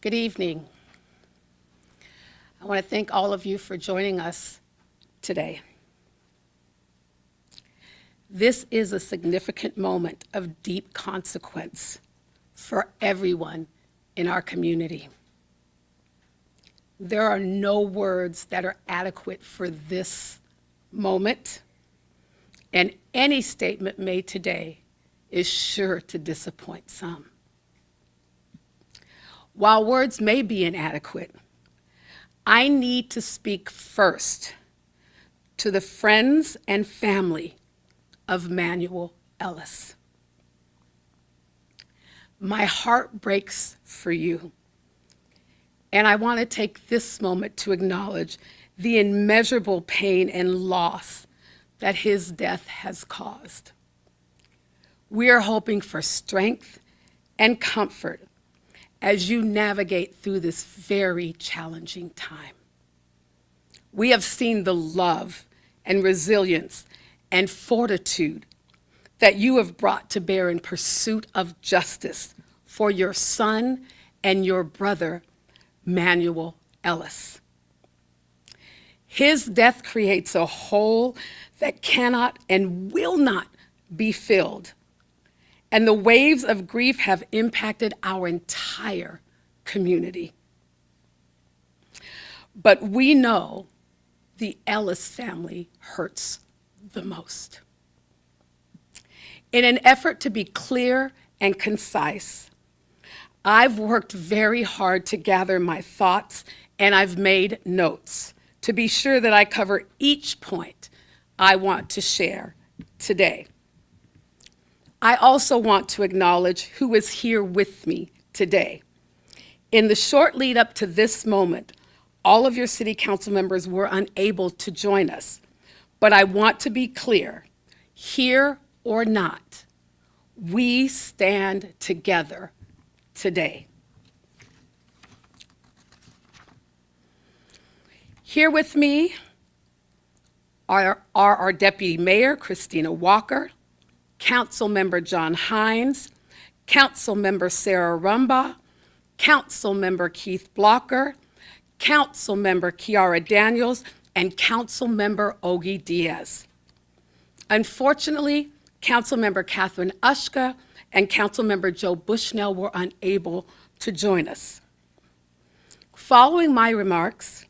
Good evening. I want to thank all of you for joining us today. This is a significant moment of deep consequence for everyone in our community. There are no words that are adequate for this moment, and any statement made today is sure to disappoint some. While words may be inadequate, I need to speak first to the friends and family of Manuel Ellis. My heart breaks for you, and I want to take this moment to acknowledge the immeasurable pain and loss that his death has caused. We are hoping for strength and comfort as you navigate through this very challenging time. We have seen the love and resilience and fortitude that you have brought to bear in pursuit of justice for your son and your brother, Manuel Ellis. His death creates a hole that cannot and will not be filled, and the waves of grief have impacted our entire community. But we know the Ellis family hurts the most. In an effort to be clear and concise, I've worked very hard to gather my thoughts, and I've made notes to be sure that I cover each point I want to share today. I also want to acknowledge who is here with me today. In the short lead up to this moment, all of your city council members were unable to join us, but I want to be clear, here or not, we stand together today. Here with me are our Deputy Mayor, Christina Walker, Council Member John Hines, Council Member Sarah Rumbaugh, Council Member Keith Blocker, Council Member Kiara Daniels, and Council Member Ogie Diaz. Unfortunately, Council Member Catherine Ushka and Council Member Joe Bushnell were unable to join us. Following my remarks,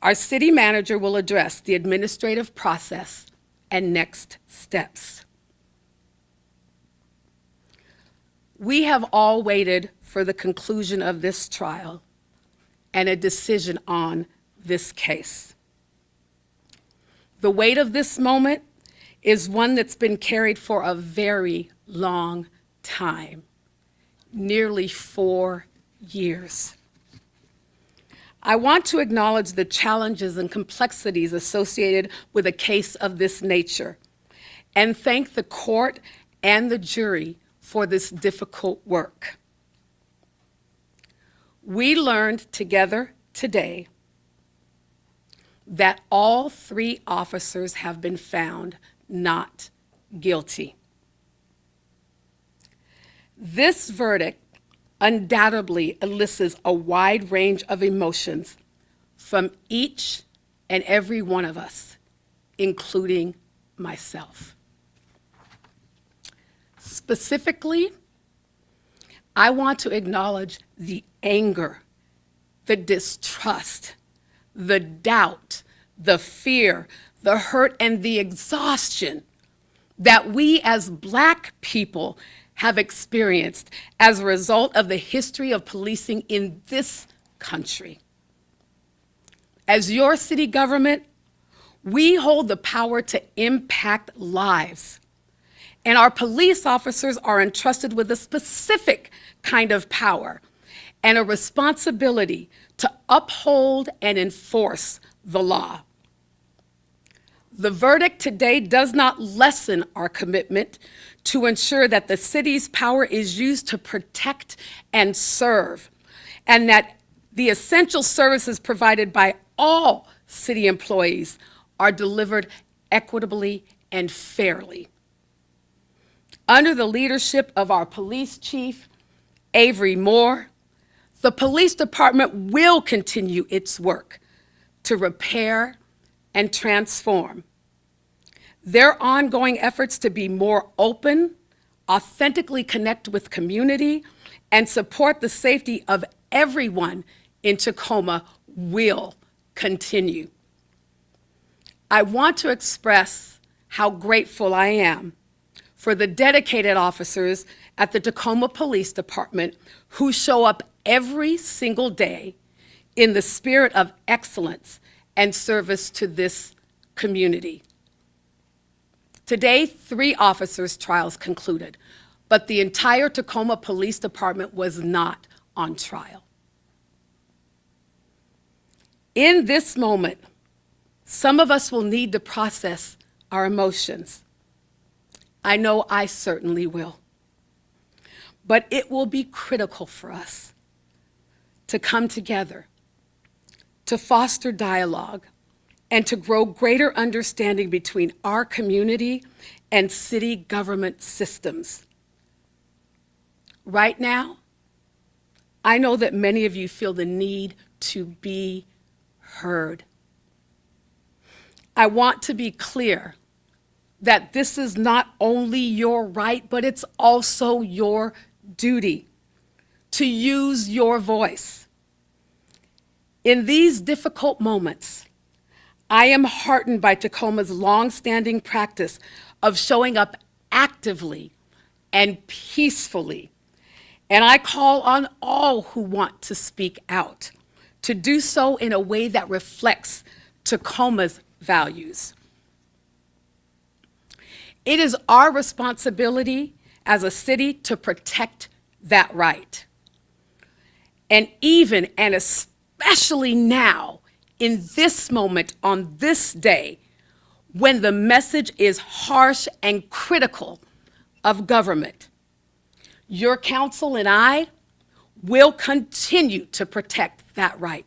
our city manager will address the administrative process and next steps. We have all waited for the conclusion of this trial and a decision on this case. The weight of this moment is one that's been carried for a very long time, nearly 4 years. I want to acknowledge the challenges and complexities associated with a case of this nature and thank the court and the jury for this difficult work. We learned together today that all 3 officers have been found not guilty. This verdict undoubtedly elicits a wide range of emotions from each and every one of us, including myself. Specifically, I want to acknowledge the anger, the distrust, the doubt, the fear, the hurt, and the exhaustion that we as Black people have experienced as a result of the history of policing in this country. As your city government, we hold the power to impact lives. And our police officers are entrusted with a specific kind of power and a responsibility to uphold and enforce the law. The verdict today does not lessen our commitment to ensure that the city's power is used to protect and serve, and that the essential services provided by all city employees are delivered equitably and fairly. Under the leadership of our police chief, Avery Moore, The police department will continue its work to repair and transform. Their ongoing efforts to be more open, authentically connect with community, and support the safety of everyone in Tacoma will continue. I want to express how grateful I am for the dedicated officers at the Tacoma Police Department who show up every single day in the spirit of excellence and service to this community. Today, 3 officers' trials concluded, but the entire Tacoma Police Department was not on trial. In this moment, some of us will need to process our emotions. I know I certainly will. But it will be critical for us to come together, to foster dialogue, and to grow greater understanding between our community and city government systems. Right now, I know that many of you feel the need to be heard. I want to be clear that this is not only your right, but it's also your duty to use your voice. In these difficult moments, I am heartened by Tacoma's longstanding practice of showing up actively and peacefully. And I call on all who want to speak out to do so in a way that reflects Tacoma's values. It is our responsibility as a city to protect that right. And even and especially now, in this moment, on this day, when the message is harsh and critical of government, your council and I will continue to protect that right.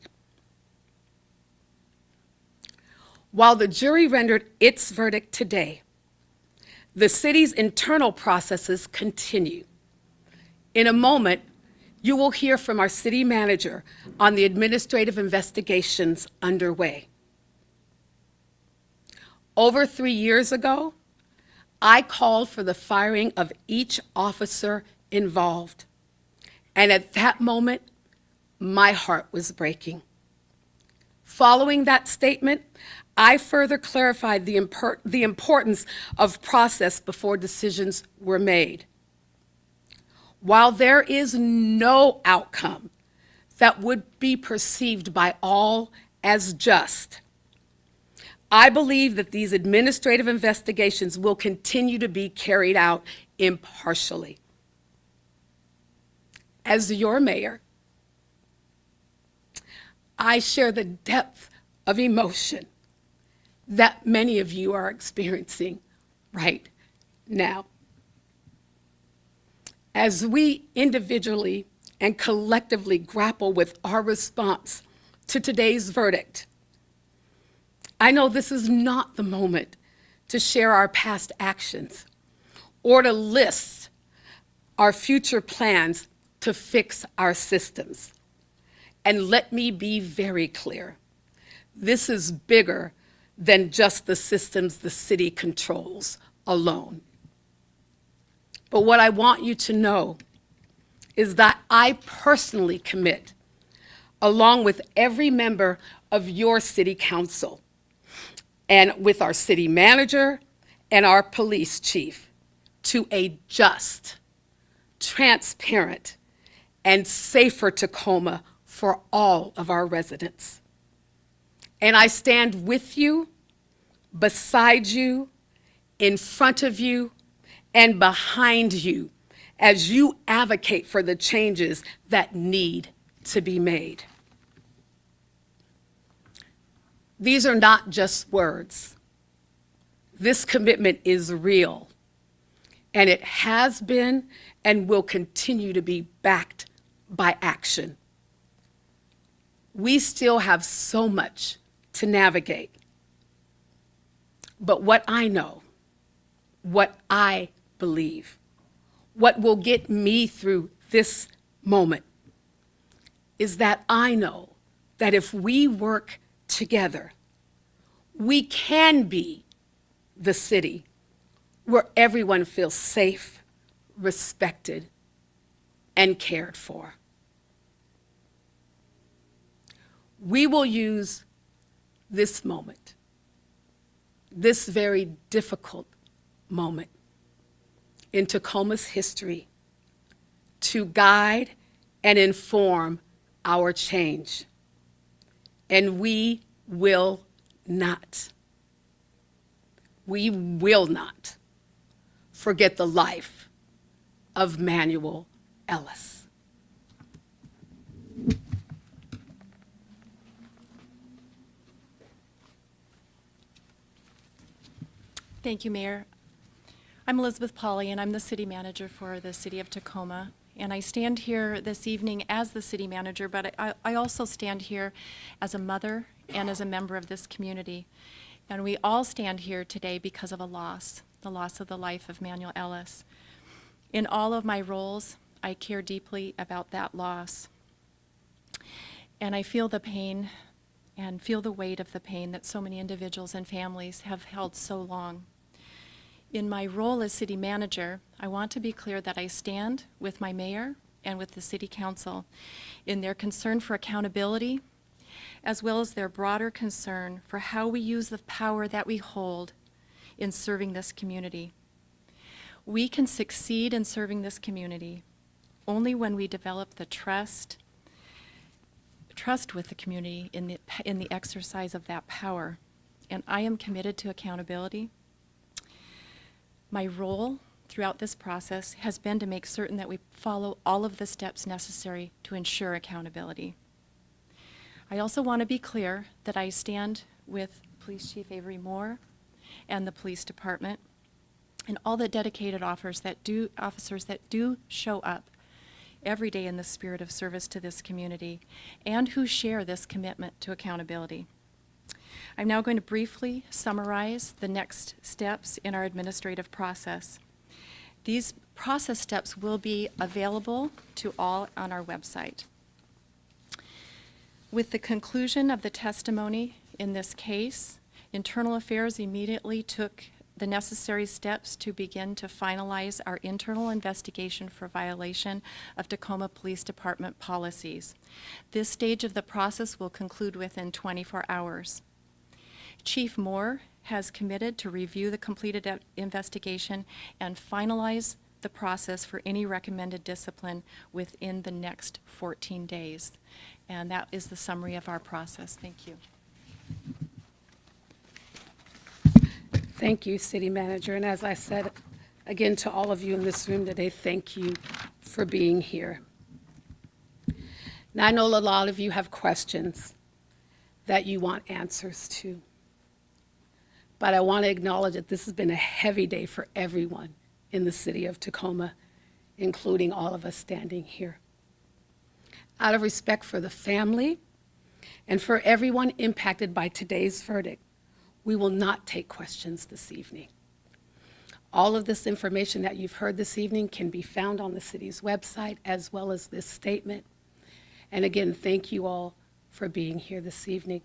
While the jury rendered its verdict today, the city's internal processes continue. In a moment, you will hear from our city manager on the administrative investigations underway. Over 3 years ago, I called for the firing of each officer involved. And at that moment, my heart was breaking. Following that statement, I further clarified the importance of process before decisions were made. While there is no outcome that would be perceived by all as just, I believe that these administrative investigations will continue to be carried out impartially. As your mayor, I share the depth of emotion that many of you are experiencing right now. As we individually and collectively grapple with our response to today's verdict, I know this is not the moment to share our past actions or to list our future plans to fix our systems. And let me be very clear, this is bigger than just the systems the city controls alone. But what I want you to know is that I personally commit, along with every member of your city council, and with our city manager and our police chief, to a just, transparent, and safer Tacoma for all of our residents. And I stand with you, beside you, in front of you, and behind you as you advocate for the changes that need to be made. These are not just words. This commitment is real, and it has been and will continue to be backed by action. We still have so much to navigate. But what I know, what I believe, what will get me through this moment is that I know that if we work together, we can be the city where everyone feels safe, respected, and cared for. We will use this moment, this very difficult moment in Tacoma's history to guide and inform our change. And we will not forget the life of Manuel Ellis. Thank you, Mayor. I'm Elizabeth Pauley, and I'm the city manager for the city of Tacoma. And I stand here this evening as the city manager, but I also stand here as a mother and as a member of this community. And we all stand here today because of a loss, the loss of the life of Manuel Ellis. In all of my roles, I care deeply about that loss. And I feel the pain and feel the weight of the pain that so many individuals and families have held so long. In my role as city manager, I want to be clear that I stand with my mayor and with the city council in their concern for accountability, as well as their broader concern for how we use the power that we hold in serving this community. We can succeed in serving this community only when we develop the trust with the community in the exercise of that power. And I am committed to accountability. My role throughout this process has been to make certain that we follow all of the steps necessary to ensure accountability. I also want to be clear that I stand with Police Chief Avery Moore and the police department and all the dedicated officers that do show up every day in the spirit of service to this community and who share this commitment to accountability. I'm now going to briefly summarize the next steps in our administrative process. These process steps will be available to all on our website. With the conclusion of the testimony in this case, Internal Affairs immediately took the necessary steps to begin to finalize our internal investigation for violation of Tacoma Police Department policies. This stage of the process will conclude within 24 hours. Chief Moore has committed to review the completed investigation and finalize the process for any recommended discipline within the next 14 days. And that is the summary of our process. Thank you. Thank you, City Manager. And as I said again to all of you in this room today, thank you for being here. Now, I know a lot of you have questions that you want answers to. But I want to acknowledge that this has been a heavy day for everyone in the city of Tacoma, including all of us standing here. Out of respect for the family and for everyone impacted by today's verdict, we will not take questions this evening. All of this information that you've heard this evening can be found on the city's website, as well as this statement. And again, thank you all for being here this evening.